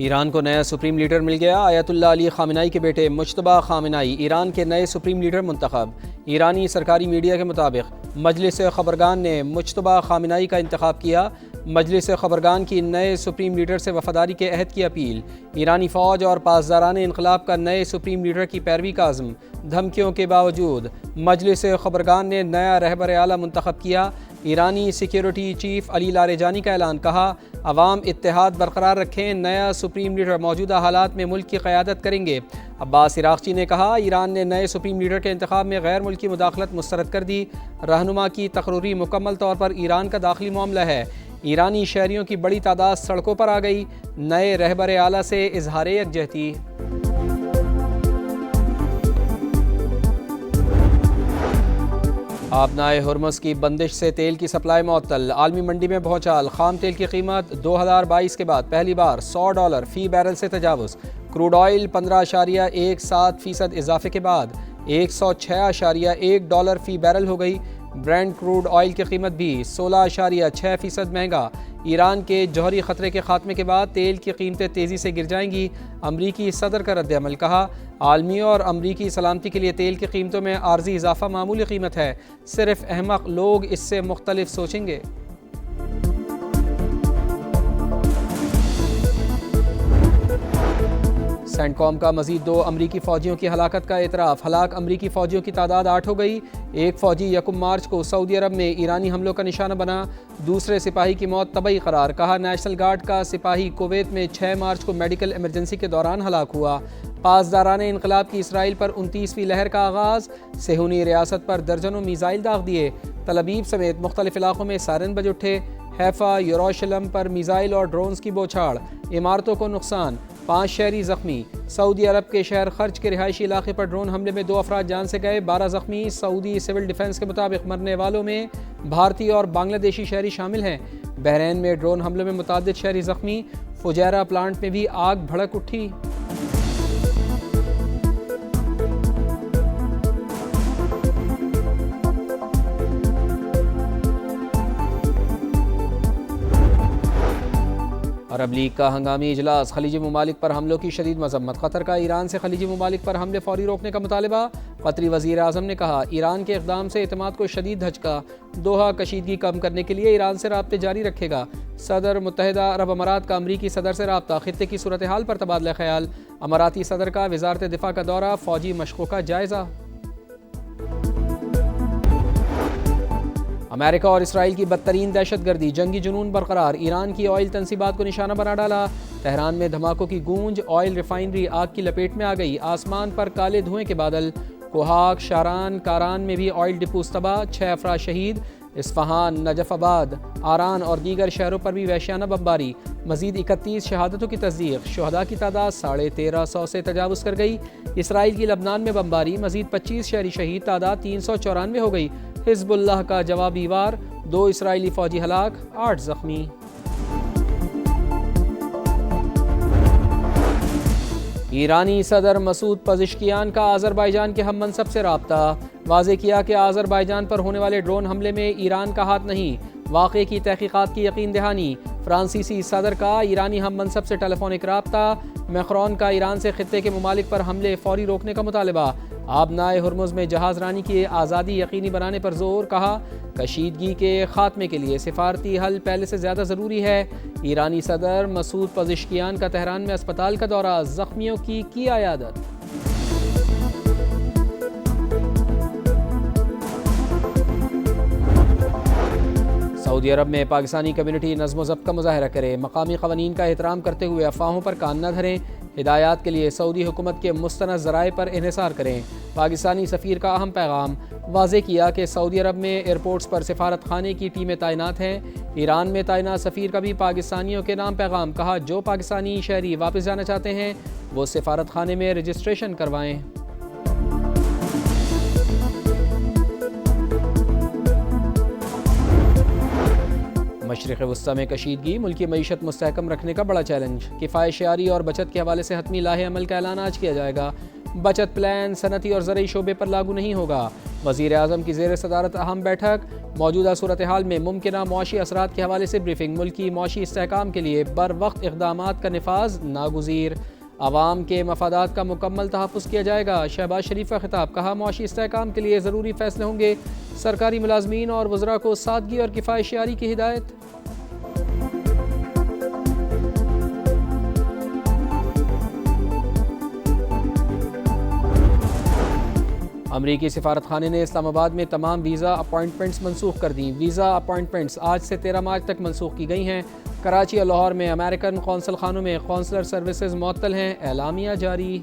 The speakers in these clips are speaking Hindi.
ईरान को नया सुप्रीम लीडर मिल गया। आयतुल्लाह अली खामेनेई के बेटे मुज्तबा खामेनेई ईरान के नए सुप्रीम लीडर मुंतखब। ईरानी सरकारी मीडिया के मुताबिक मजलिस खबरगान ने मुज्तबा खामेनेई का इंतखाब किया। मजलिस खबरगान की नए सुप्रीम लीडर से वफादारी के अहद की अपील। ईरानी फ़ौज और पासदारान इनकलाब का नए सुप्रीम लीडर की पैरवी का आज़म। धमकियों के बावजूद मजलिस खबरगान ने नया रहबर आला मुंतखब किया। ईरानी सिक्योरिटी चीफ अली लारेजानी का ऐलान, कहा अवाम इत्तेहाद बरकरार रखें, नया सुप्रीम लीडर मौजूदा हालात में मुल्क की क़यादत करेंगे। अब्बास इराक़ची ने कहा ईरान ने नए सुप्रीम लीडर के इंतखाब में गैर मुल्की मुदाखलत मुस्तरद कर दी। रहनुमा की तकर्री मुकम्मल तौर पर ईरान का दाखिली मामला है। ईरानी शहरियों की बड़ी तादाद सड़कों पर आ गई। नए रहबर आला से इजहार यकजहती। आबनाए हुर्मुज़ की बंदिश से तेल की सप्लाई मुअत्तल। आलमी मंडी में भौचाल। खाम तेल की कीमत 2022 के बाद पहली बार $100 फ़ी बैरल से तजावुज़। क्रूड ऑयल 15.17% इजाफे के बाद $106.1 फ़ी बैरल हो गई। ब्रेंट क्रूड ऑयल की कीमत भी 16.6% महंगा। ईरान के जौहरी ख़तरे के खात्मे के बाद तेल की कीमतें तेज़ी से गिर जाएंगी। अमरीकी सदर का रद्द-ए-अमल, कहा आलमी और अमरीकी सलामती के लिए तेल की कीमतों में आर्जी इजाफा मामूली कीमत है, सिर्फ अहमक लोग इससे मुख्तलिफ सोचेंगे। सेंटकॉम का मजीद 2 अमरीकी फ़ौजियों की हलाकत का एतराफ़। हलाक अमरीकी फ़ौजियों की तादाद 8 हो गई। एक फ़ौजी 1 मार्च को सऊदी अरब में ईरानी हमलों का निशाना बना। दूसरे सिपाही की मौत तबई करार। कहा नेशनल गार्ड का सिपाही कुवैत में 6 मार्च को मेडिकल इमरजेंसी के दौरान हलाक हुआ। पासदारान इनकलाब की इसराइल पर 29वीं लहर का आगाज़। सेहूनी रियासत पर दर्जनों मीज़ाइल दाग दिए। तलबीब समेत मुख्तलिफ इलाकों में सायरन बज उठे। हैफा यरूशलेम पर मीज़ाइल और ड्रोन्स की बौछार। इमारतों को नुकसान। 5 शहरी जख्मी। सऊदी अरब के शहर खर्च के रिहायशी इलाके पर ड्रोन हमले में 2 अफराद जान से गए, 12 जख्मी। सऊदी सिविल डिफेंस के मुताबिक मरने वालों में भारतीय और बांग्लादेशी शहरी शामिल हैं। बहरीन में ड्रोन हमले में मुतादिद शहरी जख्मी। फुजैरा प्लांट में भी आग भड़क उठी। अरब लीग का हंगामी इजलास। खलीजी ममालिक पर हमलों की शदीद मजम्मत। कतर का ईरान से खलीजी ममालिक पर हमले फौरी रोकने का मुतालबा। कतरी वज़ीर आज़म ने कहा ईरान के इक़दाम से एतमाद को शदीद धचका। दोहा कशीदगी कम करने के लिए ईरान से राब्ते जारी रखेगा। सदर मुत्तहिदा अरब अमारात का अमरीकी सदर से राब्ता। खित्ते की सूरत हाल पर तबादला ख्याल। अमाराती सदर का वज़ारत दिफा का दौरा। फ़ौजी मशक़ों का जायज़ा। अमेरिका और इसराइल की बदतरीन दहशतगर्दी। जंगी जुनून बरकरार। ईरान की ऑयल तनसीबात को निशाना बना डाला। तेहरान में धमाकों की गूंज। ऑयल रिफाइनरी आग की लपेट में आ गई। आसमान पर काले धुएं के बादल। कोहाक, शारान, कारान में भी ऑयल डिपोज तबाह। 6 अफराद शहीद। इस्फहान, नजफ़ाबाद, आरान और दीगर शहरों पर भी वहशियाना बमबारी। मजीद 31 शहादतों की तस्दीक। शुहदा की तादाद 1350 से तजावुज़ कर गई। इसराइल की लबनान में बमबारी। मजीद 25 शहरी शहीद। तादाद 394 हो गई। हिज़्बुल्लाह का जवाबी वार। 2 इसराइली फ़ौजी हलाक, 8 ज़ख्मी। ईरानी सदर मसूद पज़ेश्कियान का आज़रबाईजान के हम मनसब से राब्ता। वाज़े किया कि आज़रबाईजान पर होने वाले ड्रोन हमले में ईरान का हाथ नहीं। वाक़े की तहक़ीक़ात की यकीन दहानी। फ्रांसीसी सदर का ईरानी हम मनसब से टेलीफोनिक राब्ता। मैक्रोन का ईरान से खित्ते के ममालिक पर हमले फौरी रोकने का मुतालबा। आबनाए हुर्मुज़ में जहाज़ रानी की आज़ादी यकीनी बनाने पर जोर। कहा कशीदगी के खात्मे के लिए सिफारती हल पहले से ज़्यादा ज़रूरी है। ईरानी सदर मसूद पज़ेश्कियान का तेहरान में अस्पताल का दौरा। ज़ख्मियों की आयादत। सऊदी अरब में पाकिस्तानी कम्युनिटी नज़्म ज़ब्त का मुज़ाहरा करे। मकामी क़वानीन का एहतराम करते हुए अफवाहों पर कान न धरें। हिदायत के लिए सऊदी हुकूमत के मुस्तनद ज़राए पर इन्हिसार करें। पाकिस्तानी सफ़ीर का अहम पैगाम। वाज़े किया कि सऊदी अरब में एयरपोर्ट्स पर सिफारत खाने की टीमें तैनात हैं। ईरान में तैनात सफ़ीर का भी पाकिस्तानियों के नाम पैगाम। कहा जो पाकिस्तानी शहरी वापस जाना चाहते हैं वो सिफारत खाने में रजिस्ट्रेशन करवाएँ। मशरिक़ वस्ता में कशीदगी। मुल्की मईशत मुस्तहकम रखने का बड़ा चैलेंज। किफ़ायत शेयारी और बचत के हवाले से हतमी लाहे अमल का ऐलान आज किया जाएगा। बचत प्लान सनती और ज़रूरी शोबे पर लागू नहीं होगा। वज़ीर आज़म की ज़ेर सदारत अहम बैठक। मौजूदा सूरत हाल में मुमकिन मुआशी असरात के हवाले से ब्रीफिंग। मुल्की मुआशी इस्तेहकाम के लिए बर वक्त इक़दामात का निफाज नागुज़ीर। आवाम के मफादात का मुकम्मल तहफ़्फ़ुज़ किया जाएगा। शहबाज शरीफ का खिताब। कहा, मुआशी इस्तेहकाम के लिए ज़रूरी फ़ैसले होंगे। सरकारी मुलाज़मीन और वज़रा को सादगी और किफ़ायतशियारी की हिदायत। अमरीकी सिफारत खाने ने इस्लामाबाद में तमाम वीज़ा अपॉइंटमेंट्स मनसूख कर दी। वीज़ा अपॉइंटमेंट्स आज से 13 मार्च तक मनसूख की गई हैं। कराची और लाहौर में अमेरिकन कौंसल खानों में कौंसलर सर्विसेज मुअत्तल हैं। एलामिया जारी।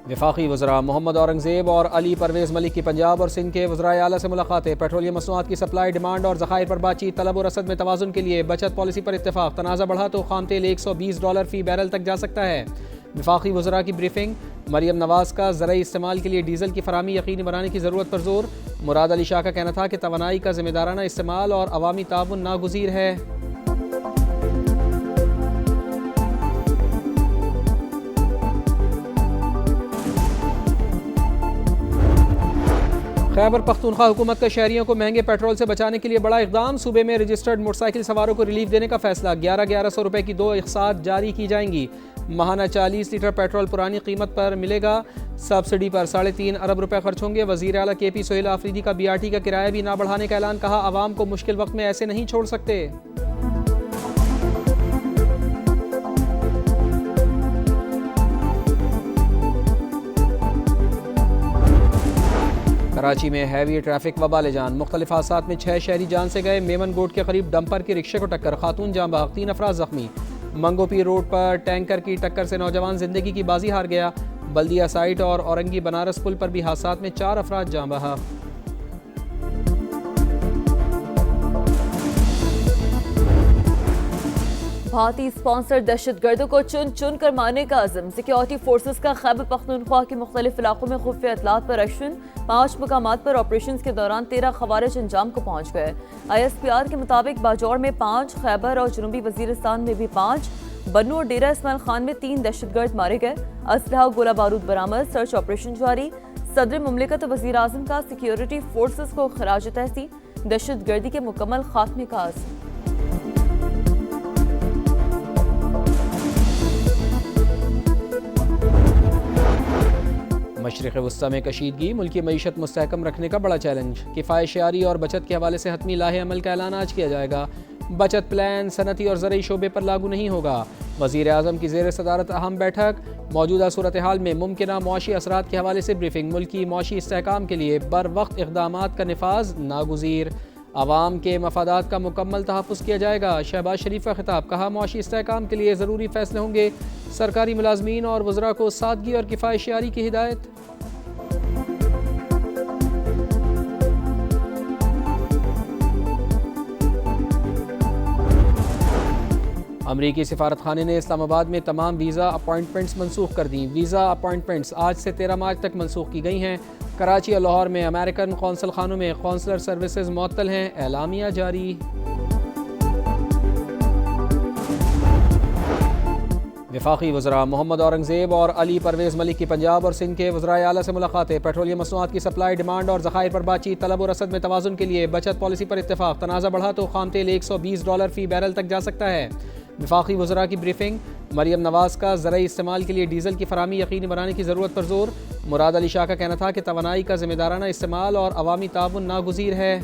वफाकी वज़रा मोहम्मद औरंगज़ेब और अली परवेज़ मलिक की पंजाब और सिंध के वज़राए आला से मुलाकातें। पेट्रोलियम मसनूआत की सप्लाई, डिमांड और ज़खायर पर बातचीत। तलब और रसद में तवाज़ुन के लिए बचत पॉलिसी पर इत्तेफाक। तनाज़ा बढ़ा तो खाम तेल $120 फ़ी बैरल तक जा सकता है। वफाकी वज़रा की ब्रीफिंग। मरियम नवाज़ का ज़रई इस्तेमाल के लिए डीज़ल की फराहमी यकीनी बनाने की ज़रूरत पर जोर। मुराद अली शाह का कहना था कि तवानाई का ज़िम्मेदाराना इस्तेमाल और अवामी ताउन नागुज़ीर है। खैबर पख्तूनख्वा हुकूमत का शहरियों को महंगे पेट्रोल से बचाने के लिए बड़ा इक़दाम। सूबे में रजिस्टर्ड मोटरसाइकिल सवारों को रिलीफ देने का फैसला। 1100 रुपये की 2 इक़सात जारी की जाएंगी। माहाना 40 लीटर पेट्रोल पुरानी कीमत पर मिलेगा। सब्सिडी पर 3.5 अरब रुपए खर्च होंगे। वज़ीर आला KP सोहेल आफरीदी का BRT का किराया भी ना बढ़ाने का ऐलान। कहा, आवाम को मुश्किल वक्त में ऐसे नहीं छोड़ सकते। कराची में हैवी ट्रैफिक वबाले जान। मुख्तलिफ हादसात में 6 शहरी जान से गए। मेमन गोट के करीब डंपर की रिक्शे को टक्कर, खातून जाँ बहक, 3 अफराद जख्मी। मंगोपी रोड पर टैंकर की टक्कर से नौजवान जिंदगी की बाजी हार गया। बल्दिया साइट और औरंगी बनारस पुल पर भी हादसात में 4 अफराद जाँ बहक। भारतीय स्पॉन्सर दहशतगर्दों को चुन चुन कर मारने का अज़म। सिक्योरिटी फोर्सेस का खैबर पख्तूनख्वा के मुख्तलिफ इलाकों में खुफिया इतलात पर एक्शन। 5 मकामात पर ऑपरेशन के दौरान 13 खवारिज अंजाम को पहुँच गए। ISPR के मुताबिक बाजौर में 5, खैबर और जनूबी वजीरिस्तान में भी 5, बन्नू और डेरा इस्माइल खान में 3 दहशतगर्द मारे गए। असलहा और गोला बारूद बरामद। सर्च ऑपरेशन जारी। सदर मुमलिकत वज़ीर आज़म का सिक्योरिटी फोर्सेस को खराज तहसीन। दहशतगर्दी के मुकम्मल खात्मे का आज़म। मशरिक़ वस्ता में कशीदगी, मुल्की मईशत मुस्तहकम रखने का बड़ा चैलेंज। किफ़ायतशियारी और बचत के हवाले से हतमी लाहे अमल का ऐलान आज किया जाएगा। बचत प्लान सनती और ज़रूरी शोबे पर लागू नहीं होगा। वज़ीर आज़म की ज़ेर सदारत अहम बैठक। मौजूदा सूरत हाल में मुमकिन मुआशी असरात के हवाले से ब्रीफिंग। मुल्की मुआशी इस्तेहकाम के लिए बर वक्त इक़दामात का निफाज नागुज़ीर। आवाम के मफादात का मुकम्मल तहफ़्फ़ुज़ किया जाएगा। शहबाज शरीफ का खिताब। कहा, मुआशी इस्तेहकाम के लिए ज़रूरी फ़ैसले होंगे। सरकारी मुलाज़मीन और वज़रा को सादगी और किफ़ायतशियारी की हिदायत। अमरीकी सिफारत खाने ने इस्लामाबाद में तमाम वीज़ा अपॉइंटमेंट्स मनसूख कर दी। वीज़ा अपॉइंटमेंट्स आज से 13 मार्च तक मनसूख की गई हैं। कराची और लाहौर में अमेरिकन कौंसल खानों में कौंसलर सर्विसेज मुअत्तल हैं। एलामिया जारी। वफाकी वज़रा मोहम्मद औरंगज़ेब और अली परवेज़ मलिक की पंजाब और सिंध के वज़राए आला से मुलाकातें। पेट्रोलियम मसनूआत की सप्लाई, डिमांड और ज़खायर पर बातचीत। तलब और रसद में तवाज़ुन के लिए बचत पॉलिसी पर इत्तेफाक। तनाज़ा बढ़ा तो खाम तेल $120 फ़ी बैरल तक जा सकता है। वफाकी वज़रा की ब्रीफिंग। मरियम नवाज़ का ज़रई इस्तेमाल के लिए डीज़ल की फराहमी यकीनी बनाने की ज़रूरत पर जोर। मुराद अली शाह का कहना था कि तवानाई का ज़िम्मेदाराना इस्तेमाल और अवामी ताउन नागुज़ीर है।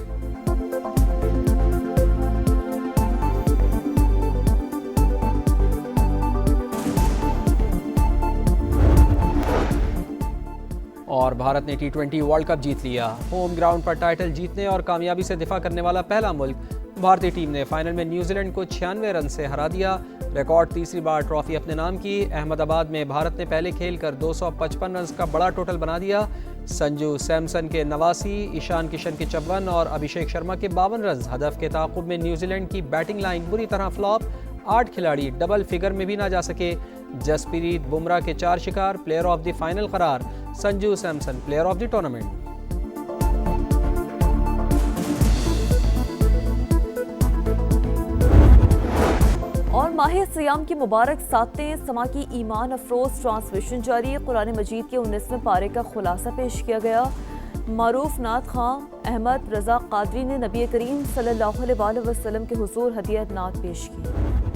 और भारत ने T20 वर्ल्ड कप जीत लिया। होम ग्राउंड पर टाइटल जीतने और कामयाबी से दिफा करने वाला पहला मुल्क। भारतीय टीम ने फाइनल में न्यूजीलैंड को 96 रन से हरा दिया। रिकॉर्ड तीसरी बार ट्रॉफी अपने नाम की। अहमदाबाद में भारत ने पहले खेल कर 255 रन का बड़ा टोटल बना दिया। संजू सैमसन के 89, ईशान किशन के 54 और अभिषेक शर्मा के 52 रन। हदफ के ताक़ुब में न्यूजीलैंड की बैटिंग लाइन बुरी तरह फ्लॉप। 8 खिलाड़ी डबल फिगर में भी ना जा सके। जसप्रीत बुमराह के 4 शिकार। प्लेयर ऑफ द फाइनल करार। Sanju Samson player of the tournament. और माह सियाम की मुबारक सातवें समा की ईमान अफरोज ट्रांसमिशन जारी। कुरान मजीद के 19वें पारे का खुलासा पेश किया गया। मारूफ नात खां अहमद रजा कादरी ने नबी करीम सल्लल्लाहु अलैहि वसल्लम के हुजूर हदिया नात पेश की।